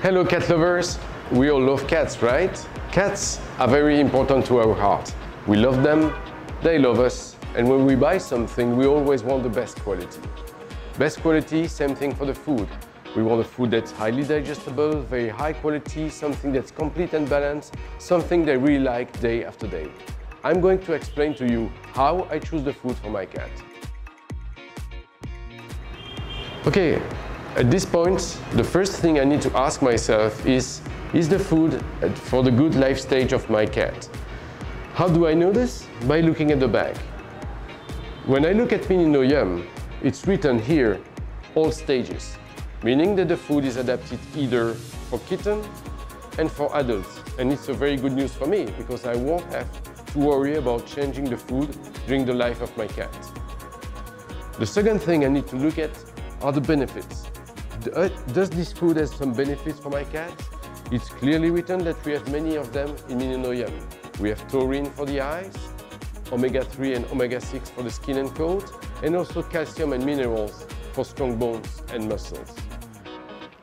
Hello cat lovers! We all love cats, right? Cats are very important to our heart. We love them, they love us, and when we buy something, we always want the best quality. Best quality, same thing for the food. We want a food that's highly digestible, very high quality, something that's complete and balanced, something they really like day after day. I'm going to explain to you how I choose the food for my cat. Okay, at this point, the first thing I need to ask myself is the food for the good life stage of my cat? How do I know this? By looking at the bag. When I look at Minino Yum, it's written here, all stages, meaning that the food is adapted either for kitten and for adults. And it's a very good news for me, because I won't have to worry about changing the food during the life of my cat. The second thing I need to look at are the benefits. Does this food have some benefits for my cat? It's clearly written that we have many of them in Minino Yum. We have taurine for the eyes, omega-3 and omega-6 for the skin and coat, and also calcium and minerals for strong bones and muscles.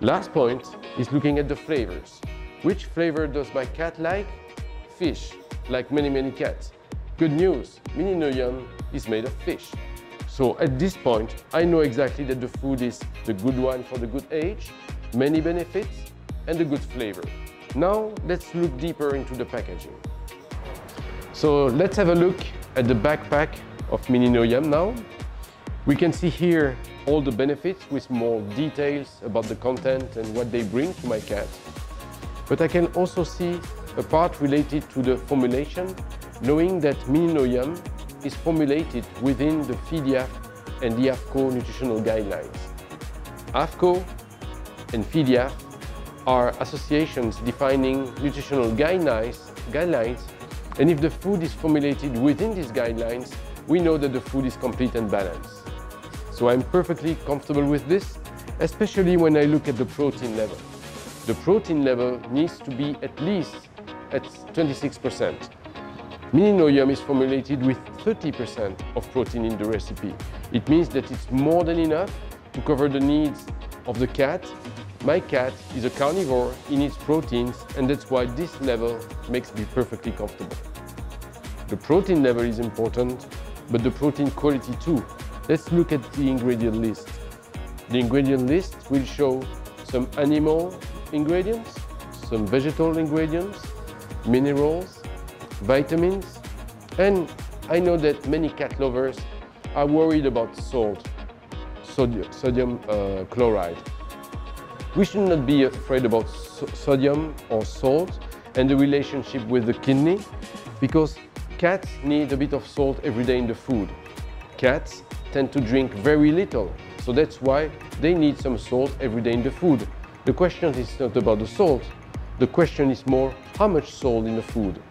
Last point is looking at the flavors. Which flavor does my cat like? Fish, like many cats. Good news, Minino Yum is made of fish. So at this point, I know exactly that the food is the good one for the good age, many benefits, and a good flavor. Now, let's look deeper into the packaging. So let's have a look at the backpack of Minino Yum now. We can see here all the benefits with more details about the content and what they bring to my cat. But I can also see a part related to the formulation, knowing that Minino Yum is formulated within the FIDIAF and the AFCO nutritional guidelines. AFCO and FIDIAF are associations defining nutritional guidelines, and if the food is formulated within these guidelines, we know that the food is complete and balanced. So I'm perfectly comfortable with this, especially when I look at the protein level. The protein level needs to be at least at 26%. Minino Yum is formulated with 30% of protein in the recipe. It means that it's more than enough to cover the needs of the cat. My cat is a carnivore, he needs proteins, and that's why this level makes me perfectly comfortable. The protein level is important, but the protein quality too. Let's look at the ingredient list. The ingredient list will show some animal ingredients, some vegetable ingredients, minerals, vitamins, and I know that many cat lovers are worried about sodium chloride. We should not be afraid about sodium or salt and the relationship with the kidney, because cats need a bit of salt every day in the food. Cats tend to drink very little, so that's why they need some salt every day in the food. The question is not about the salt, the question is more how much salt in the food.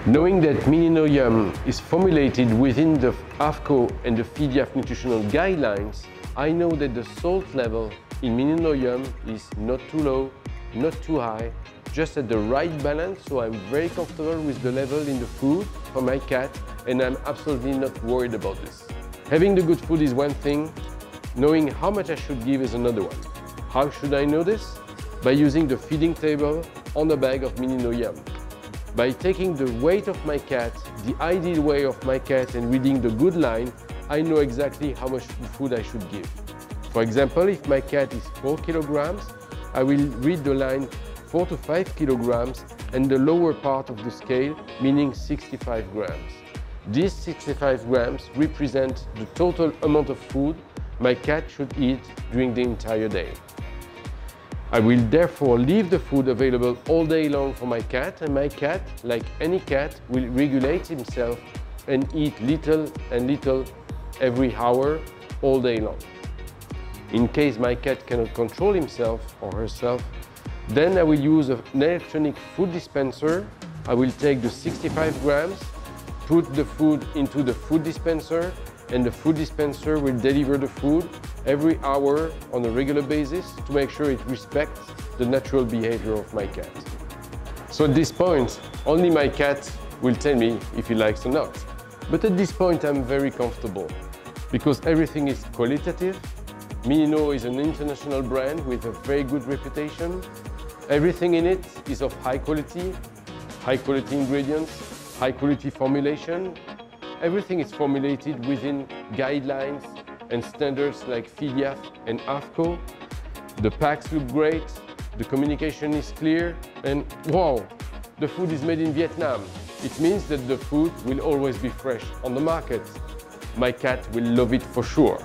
Knowing that Minino Yum is formulated within the AFCO and the FIDIAF nutritional guidelines, I know that the salt level in Minino Yum is not too low, not too high, just at the right balance, so I'm very comfortable with the level in the food for my cat, and I'm absolutely not worried about this. Having the good food is one thing, knowing how much I should give is another one. How should I know this? By using the feeding table on the bag of Minino Yum. By taking the weight of my cat, the ideal weight of my cat, and reading the good line, I know exactly how much food I should give. For example, if my cat is 4 kilograms, I will read the line 4 to 5 kilograms and the lower part of the scale, meaning 65 grams. These 65 grams represent the total amount of food my cat should eat during the entire day. I will therefore leave the food available all day long for my cat, and my cat, like any cat, will regulate himself and eat little and little every hour, all day long. In case my cat cannot control himself or herself, then I will use an electronic food dispenser. I will take the 65 grams, put the food into the food dispenser, and the food dispenser will deliver the food every hour on a regular basis to make sure it respects the natural behavior of my cat. So at this point, only my cat will tell me if he likes or not. But at this point, I'm very comfortable because everything is qualitative. Minino is an international brand with a very good reputation. Everything in it is of high quality ingredients, high quality formulation. Everything is formulated within guidelines and standards like FILIAF and AFCO. The packs look great, the communication is clear, and wow, the food is made in Vietnam. It means that the food will always be fresh on the market. My cat will love it for sure.